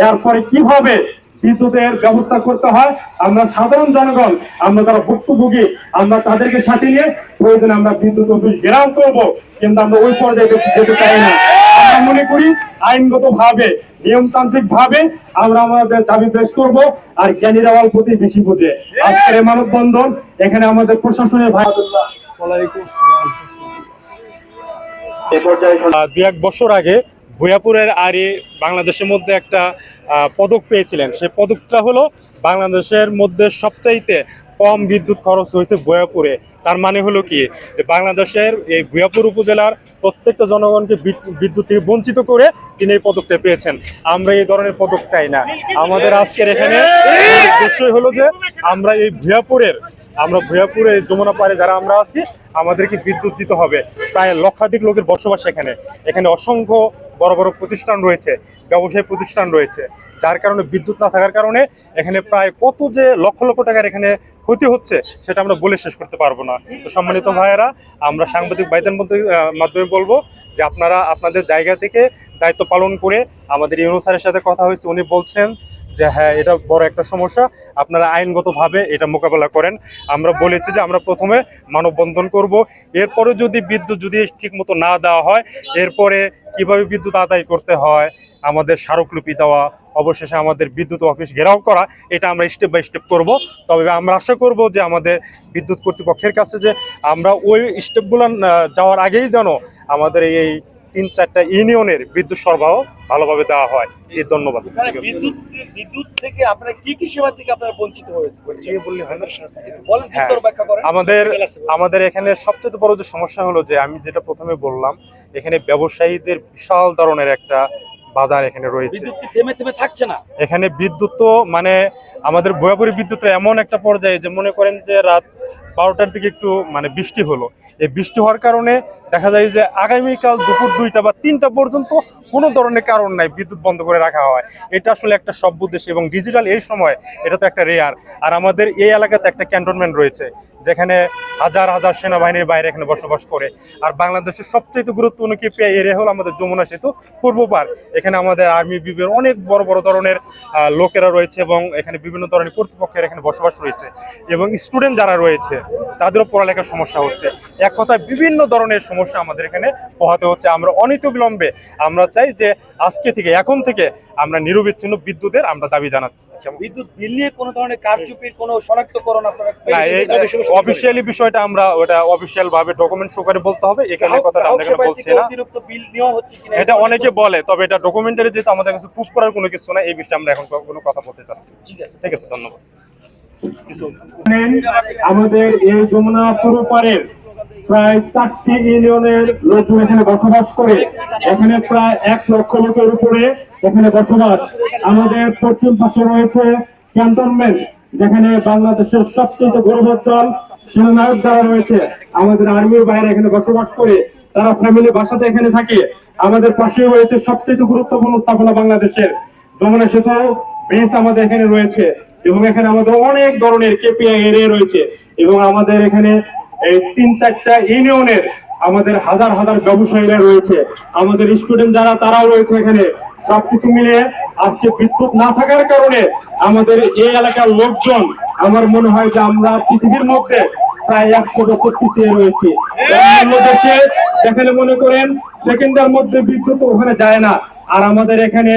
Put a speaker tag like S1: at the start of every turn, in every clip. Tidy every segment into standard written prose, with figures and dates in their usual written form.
S1: এরপরে কিভাবে বিদ্যুতের ব্যবস্থা করতে হয়, আমরা সাধারণ জনগণ, আমরা যারা ভুক্তভোগী, আমরা তাদেরকে সাথে নিয়ে প্রয়োজনে আমরা বিদ্যুৎ অফিস ঘেরাও করব, কিন্তু আমরা ওই পর্যায়ে যেতে চাই না। আমরা মনে করি আইনগত ভাবে, নিয়মতান্ত্রিক ভাবে আমরা আমাদের দাবি পেশ করব। আর জ্ঞানীরা অল্পতেই বেশি বোঝে। আজকের এই মানববন্ধন এখানে আমাদের প্রশাসনের ভাই দু এক বছর আগে ভূয়াপুরের আরি বাংলাদেশের মধ্যে একটা পদক পেয়েছিলেন। সেই পদকটা হলো বাংলাদেশের মধ্যে সবচাইতে কম বিদ্যুৎ খরচ হয়েছে ভূয়াপুরে। তার মানে হলো কি, যে বাংলাদেশের এই ভূয়াপুর উপজেলার প্রত্যেকটা জনগণকে বিদ্যুৎ থেকে বঞ্চিত করে তিনি এই পদকটা পেয়েছেন। আমরা এই ধরনের পদক চাই না। আমাদের আজকের এখানে বিষয় হলো যে আমরা ভূয়াপুরে যমুনা পাড়ে যারা আমরা আছি, আমাদেরকে বিদ্যুৎ দিতে হবে। প্রায় লক্ষাধিক লোকের বসবাস এখানে অসংখ্য বড় বড় প্রতিষ্ঠান রয়েছে, ব্যবসায়িক প্রতিষ্ঠান রয়েছে, যার কারণে বিদ্যুৎ না থাকার কারণে এখানে প্রায় কত যে লক্ষ লক্ষ টাকার এখানে ক্ষতি হচ্ছে সেটা আমরা বলে শেষ করতে পারবো না। তো সম্মানিত ভাইয়েরা, আমরা সাংবাদিক ভাইদের মাধ্যমে বলবো যে আপনারা আপনাদের জায়গা থেকে দায়িত্ব পালন করে, আমাদের ইউনূস স্যারের সাথে কথা হয়েছে, উনি বলছেন যে হ্যাঁ, এটা বড় একটা সমস্যা, আপনারা আইনগতভাবে এটা মোকাবেলা করেন। আমরা বলেছি যে আমরা প্রথমে মানববন্ধন করব, এরপরে যদি বিদ্যুৎ ঠিক মতো না দেওয়া হয়, এরপরে কিভাবে বিদ্যুৎ আদায় করতে হয়, আমাদের স্মারকলিপি দেওয়া, অবশেষে আমাদের বিদ্যুৎ অফিস ঘেরাও করা, এটা আমরা স্টেপ বাই স্টেপ করব। তবে আমরা আশা করব যে আমাদের বিদ্যুৎ কর্তৃপক্ষের কাছে যে আমরা ওই স্টেপগুলো যাওয়ার আগেই যেন আমাদের এই ৩-৪টা ইউনিয়নের বিদ্যুৎ সরবরাহ ভালোভাবে দেওয়া হয়। জি, ধন্যবাদ।
S2: বিদ্যুৎ থেকে আপনারা কি সেবা থেকে আপনারা বঞ্চিত হয়েছে?
S1: আমাদের এখানে সবচেয়ে বড় যে সমস্যা হলো যে আমি যেটা প্রথমে বললাম, এখানে ব্যবসায়ীদের বিশাল ধরনের একটা বাজার এখানে রয়েছে।
S2: বিদ্যুৎ থেমে থেমে থাকছে না
S1: এখানে। বিদ্যুৎ তো মানে আমাদের ভূয়াপুরের বিদ্যুৎটা এমন একটা পর্যায়ে যে মনে করেন যে রাত 12টার দিকে একটু মানে বৃষ্টি হলো, এই বৃষ্টি হওয়ার কারণে দেখা যায় যে আগামীকাল দুপুর 2টা বা 3টা পর্যন্ত কোনো ধরনের কারণ নাই বিদ্যুৎ বন্ধ করে রাখা হয়। এটা আসলে একটা সভ্য দেশ এবং ডিজিটাল এই সময় এটা তো একটা রেয়ার। আর আমাদের এই এলাকাতে একটা ক্যান্টনমেন্ট রয়েছে, যেখানে হাজার হাজার সেনাবাহিনীর বাইরে এখানে বসবাস করে। আর বাংলাদেশের সবচেয়ে গুরুত্বপূর্ণ কেপিআই এরিয়া হলো আমাদের যমুনা সেতু পূর্ব পার। এখানে আমাদের আর্মি বিবির অনেক বড় বড় ধরনের লোকেরা রয়েছে এবং এখানে বিভিন্ন ধরনের কর্তৃপক্ষের এখানে বসবাস রয়েছে, এবং স্টুডেন্ট যারা রয়েছে তাদেরও পড়ালেখার সমস্যা হচ্ছে। এক কথায় বিভিন্ন ধরনের সমস্যা আমাদের এখানে পোহাতে হচ্ছে। আমরা অনতিবিলম্বে আমরা চাই যে আজকে থেকে, এখন থেকে আমরা নিরবিচ্ছিন্ন বিদ্যুতের আমরা দাবি জানাচ্ছি।
S2: বিদ্যুৎ বিল নিয়ে কোনো ধরনের কারচুপির কোনো শনাক্তকরণ আপনারা
S1: অফিসিয়ালি বিষয়টা আমরা ওটা অফিসিয়াল ভাবে ডকুমেন্ট সহকারে বলতে হবে। এখানে কথাটা আমরা এখানে বলছি না।
S2: অতিরিক্ত বিল নেওয়া হচ্ছে কিনা
S1: এটা অনেকে বলে, তবে এটা ডকুমেন্টারি যেহেতু আমাদের কাছে প্রুফ করার কোনো কিছু না, এই বিষয়ে আমরা এখন কোনো কথা বলতে চাচ্ছি। ঠিক আছে, ধন্যবাদ। আমাদের এই যমুনা পূর্ব পাড়ের প্রায় 4টি ইউনিয়নের লোকজন এখানে বসবাস করে। এখানে প্রায় 1 লক্ষ লোকের উপরে এখানে বসবাস। আমাদের পশ্চিম পাশে রয়েছে ক্যান্টনমেন্ট, যেখানে বাংলাদেশের সবচেয়ে গৌরবোজ্জ্বল সেনানায়ক যারা রয়েছে, আমাদের আর্মির বাইরে এখানে বসবাস করে, তারা ফ্যামিলি বাসাতে এখানে থাকে। আমাদের পাশে রয়েছে সবচেয়ে গুরুত্বপূর্ণ স্থাপনা বাংলাদেশের যমুনা সেতু ব্রিজ আমাদের এখানে রয়েছে, এবং এখানে আমাদের অনেক ধরনের কেপিআই এরিয়া রয়েছে, এবং আমাদের এখানে এই 3-4টা ইউনিয়নের আমাদের হাজার হাজার ব্যবসায়ীরা রয়েছে, আমাদের স্টুডেন্ট যারা তারাও রয়েছে এখানে। সবকিছু মিলিয়ে আজকে বিদ্যুৎ না থাকার কারণে আমাদের এই এলাকার লোকজন, আমার মনে হয় যে আমরা পৃথিবীর মধ্যে প্রায় 100 বছর পিছিয়ে রয়েছি। অন্যান্য দেশে যেখানে মনে করেন সেকেন্ডের মধ্যে বিদ্যুৎ ওখানে যায় না, আর আমাদের এখানে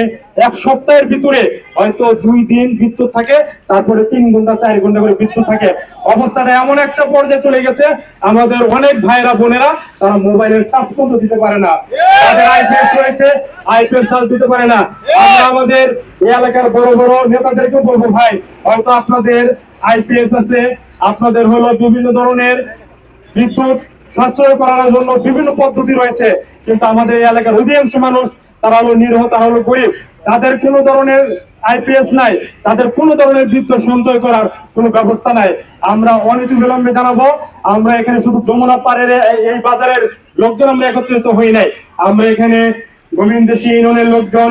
S1: 1 সপ্তাহের ভিতরে হয়তো 2 দিন বিদ্যুৎ থাকে, তারপরে 3 ঘন্টা 4 ঘন্টা করে বিদ্যুৎ থাকে। অবস্থাটা এমন একটা পর্যায়ে চলে গেছে, আমাদের অনেক ভাইরা বোনেরা তারা মোবাইলের চার্জ পর্যন্ত দিতে পারে না, তাদের আইপিএস রয়েছে, আইপিএস চার্জ দিতে পারে না। আমরা আমাদের এই এলাকার বড় বড় নেতাদেরকে বলবো, ভাই হয়তো আপনাদের আইপিএস আছে, আপনাদের হলো বিভিন্ন ধরনের বিদ্যুৎ সাশ্রয় করার জন্য বিভিন্ন পদ্ধতি রয়েছে, কিন্তু আমাদের এই এলাকার অধিকাংশ মানুষ তারা হলো নিরীহ, তারা হলো গরিব, তাদের কোনো ধরনের আইপিএস নাই, তাদের কোনো ধরনের বিদ্যুৎ সঞ্চয় করার কোনো ব্যবস্থা নাই। আমরা অনতিবিলম্বে জানাবো, আমরা এখানে শুধু যমুনা পাড়ের এই বাজারের লোকজন আমরা একত্রিত হই নাই, আমরা এখানে গোবিন্দেশী ইউনিয়নের লোকজন,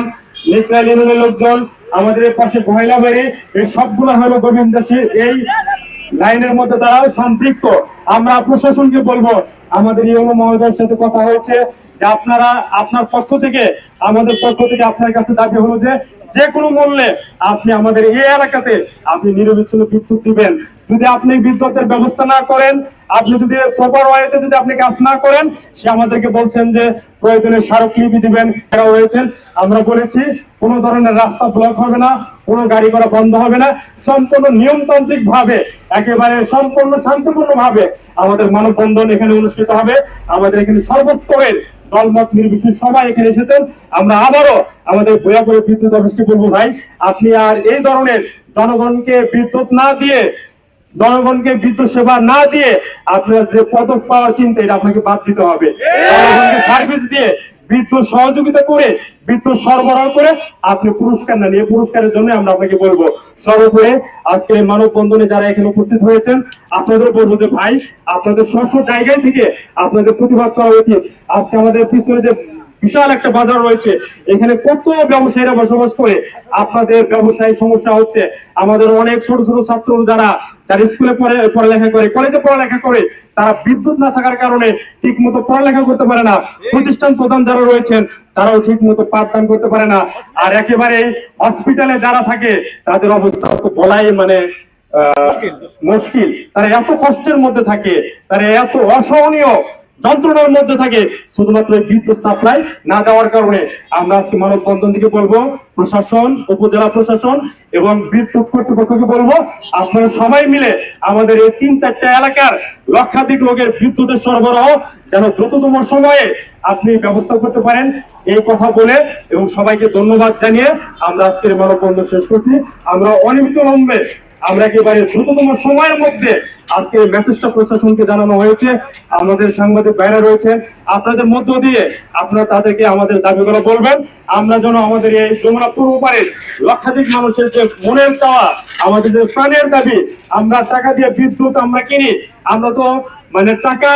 S1: নিকরাল ইউনিয়নের লোকজন, আমাদের পাশে গয়লাবাড়ি, এই সবগুলো হলো গোবিন্দেশী এই লাইনের মধ্যে তারা সম্পৃক্ত। আমরা প্রশাসনকে বলবো, আমাদের ইউনো মহোদয়ের সাথে কথা হয়েছে যে আপনারা আপনার পক্ষ থেকে, আমাদের পক্ষ থেকে আপনার কাছে দাবি হলো যে যে কোনো মূল্যে আপনি আমাদের এই এলাকাতে আপনি নিরবিচ্ছিন্ন বিদ্যুৎ দিবেন। যদি আপনি বিদ্যুতের ব্যবস্থা না করেন, আপনি যদি প্রপার ওয়েতে যদি আপনি কাজ না করেন, সে আমাদেরকে বলছেন যে প্রয়োজনে স্মারকলিপি দিবেন। এরা হয়েছেন, আমরা বলেছি কোনো ধরনের রাস্তা ব্লক হবে না, কোনো গাড়ি ঘোড়া বন্ধ হবে না, সম্পূর্ণ নিয়মতান্ত্রিক ভাবে একেবারে সম্পূর্ণ শান্তিপূর্ণ ভাবে আমাদের মানববন্ধন এখানে অনুষ্ঠিত হবে। আমাদের এখানে সর্বস্তরের দলমত নির্বিশেষে সবাই এখানে এসেছেন। আমরা আবারও আমাদের ভৈয়াপুরের বিদ্যুৎ অফিসকে বলবো, ভাই আপনি আর এই ধরনের জনগণকে বিদ্যুৎ না দিয়ে, জনগণকে বিদ্যুৎ সেবা না দিয়ে আপনার যে পদক পাওয়ার চিন্তা, এটা আপনাকে বাদ দিতে হবে। জনগণকে সার্ভিস দিয়ে বিদ্যুৎ সহযোগিতা করে বিদ্যুৎ সরবরাহ করে আপনি পুরস্কার না নিয়ে, পুরস্কারের জন্য আমরা আপনাকে বলবো। সর্বোপরি আজকে মানববন্ধনে যারা এখানে উপস্থিত হয়েছেন, আপনাদের বলবো যে ভাই আপনাদের স্ব জায়গায় থেকে আপনাদের প্রতিবাদ করা উচিত। আজকে আমাদের পিছনে যে বিশাল একটা বাজার রয়েছে, এখানে কত ব্যবসায়ীরা বসবাস করে, আপনাদের ব্যবসায়ী সমস্যা হচ্ছে। আমাদের অনেক ছোট ছোট ছাত্র যারা যারা স্কুলে পড়ালেখা করে, কলেজে পড়ালেখা করে, তারা বিদ্যুৎ না থাকার কারণে ঠিক মতো পড়ালেখা করতে পারে না। প্রতিষ্ঠান প্রধান যারা রয়েছেন তারাও ঠিক মতো পাঠদান করতে পারে না। আর একেবারে হসপিটালে যারা থাকে তাদের অবস্থা তো বলাই মানে মুশকিল। তারা এত কষ্টের মধ্যে থাকে, তারা এত অসহনীয় যন্ত্রণার মধ্যে থাকে, শুধুমাত্র বিদ্যুৎ সাপ্লাই না দেওয়ার কারণে। আমরা আজকে মানববন্ধন থেকে বলবো প্রশাসন, উপজেলা প্রশাসন এবং বিদ্যুৎ কর্তৃপক্ষকে বলবো, আপনারা সবাই মিলে আমাদের এই 3-4টা এলাকার লক্ষাধিক লোকের বিদ্যুতের সরবরাহ যেন দ্রুততম সময়ে আপনি ব্যবস্থা করতে পারেন, এই কথা বলে এবং সবাইকে ধন্যবাদ জানিয়ে আমরা আজকের মানববন্ধন শেষ করছি। আমরা অনিবিলম্বে আমরা একেবারে দ্রুততম সময়ের মধ্যে আজকে মেসেজটা প্রশাসনকে জানানো হয়েছে। আমাদের সাংবাদিক ভাইরা রয়েছেন, আপনাদের মধ্য দিয়ে আপনারা তাদেরকে আমাদের দাবিগুলো বলবেন। আমরা যেন আমাদের এই যমুনা পূর্ব পারে লক্ষাধিক মানুষের যে মনের চাওয়া, আমাদের যে প্রাণের দাবি, আমরা টাকা দিয়ে বিদ্যুৎ আমরা কিনি, আমরা তো মানে টাকা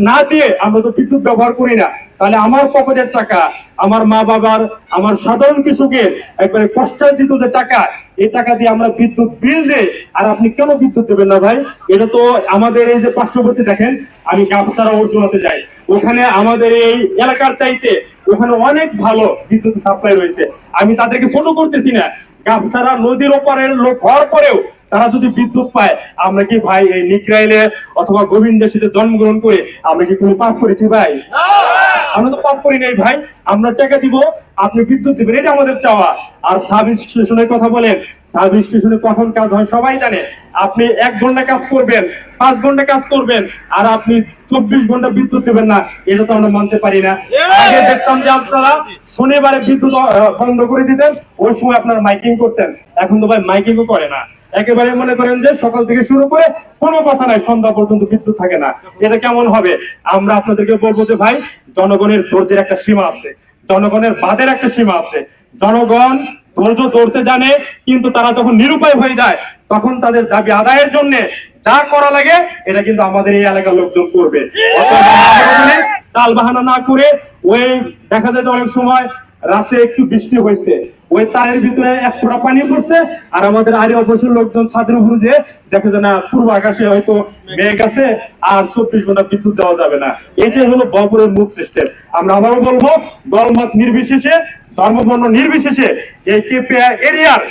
S1: না দিয়ে আমরা তো বিদ্যুৎ ব্যবহার করি না। তাহলে আমার পকেটের টাকা, আমার মা বাবার, আমার সাধারণ কৃষকের একবারে কষ্টার্জিত যে টাকা, এই টাকা দিয়ে আমরা বিদ্যুৎ বিল দেই, আর আপনি কেন বিদ্যুৎ দেবেন না ভাই? এটা তো আমাদের এই যে পার্শ্ববর্তী দেখেন, আমি গাবসারা অর্জুনাতে যাই, ওখানে আমাদের এই এলাকার চাইতে ওখানে অনেক ভালো বিদ্যুৎ সাপ্লাই রয়েছে। আমি তাদেরকে ছোট করতেছি না, গাবসারা নদীর ওপারের লোক হওয়ার পরেও তারা যদি বিদ্যুৎ পায়, আমরা কি ভাই এই নিকরাইলে অথবা গোবিন্দের সাথে জন্মগ্রহণ করে আমরা কি কোনো পাপ করেছি ভাই? আমরা তো পাপ করি নাই ভাই। আমরা টাকা দিব, আপনি বিদ্যুৎ দিবেন, এটা আমাদের চাওয়া। আর সাব স্টেশনের কথা বলেন, সাব স্টেশনে কখন কাজ হয় সবাই জানে। আপনি 1 ঘন্টা কাজ করবেন, 5 ঘন্টা কাজ করবেন, আর আপনি 24 ঘন্টা বিদ্যুৎ দেবেন না, এটা তো আমরা মানতে পারি না। আগে দেখতাম যে আপনারা শনিবারে বিদ্যুৎ বন্ধ করে দিতেন, ওই সময় আপনারা মাইকিং করতেন। এখন তো ভাই মাইকিংও করে না, একেবারে মনে করেন যে সকাল থেকে শুরু করে কোনো কথা নাই, সন্ধ্যা পর্যন্ত বিদ্যুৎ থাকে না। এটা কেমন হবে? আমরা আপনাদেরকে বলবো যে ভাই জনগণের ধৈর্যের একটা সীমা আছে, জনগণের বাদের একটা সীমা আছে। জনগণ ধৈর্য ধরতে জানে, কিন্তু তারা যখন নিরুপায় হয়ে যায় তখন তাদের দাবি আদায়ের জন্য যা করা লাগে এটা কিন্তু আমাদের এই এলাকার লোকজন করবে। তাল বাহানা না করে, ওই দেখা যায় যে অনেক সময় রাতে একটু বৃষ্টি হয়েছে, ওই তারের ভিতরে 1 ফোঁটা পানি পড়ছে, আর আমাদের আরে অবশ্যই লোকজন ছাদের উপরে যে দেখে যে না পূর্ব আকাশে হয়তো মেঘ আছে, আর 24 ঘন্টা বিদ্যুৎ দেওয়া যাবে না। এটাই হলো বহপুরের মূল সিস্টেম। আমরা আবারও বলবো, দলমত নির্বিশেষে, ধর্মবর্ণ নির্বিশেষে এই কেপিআই এরিয়ার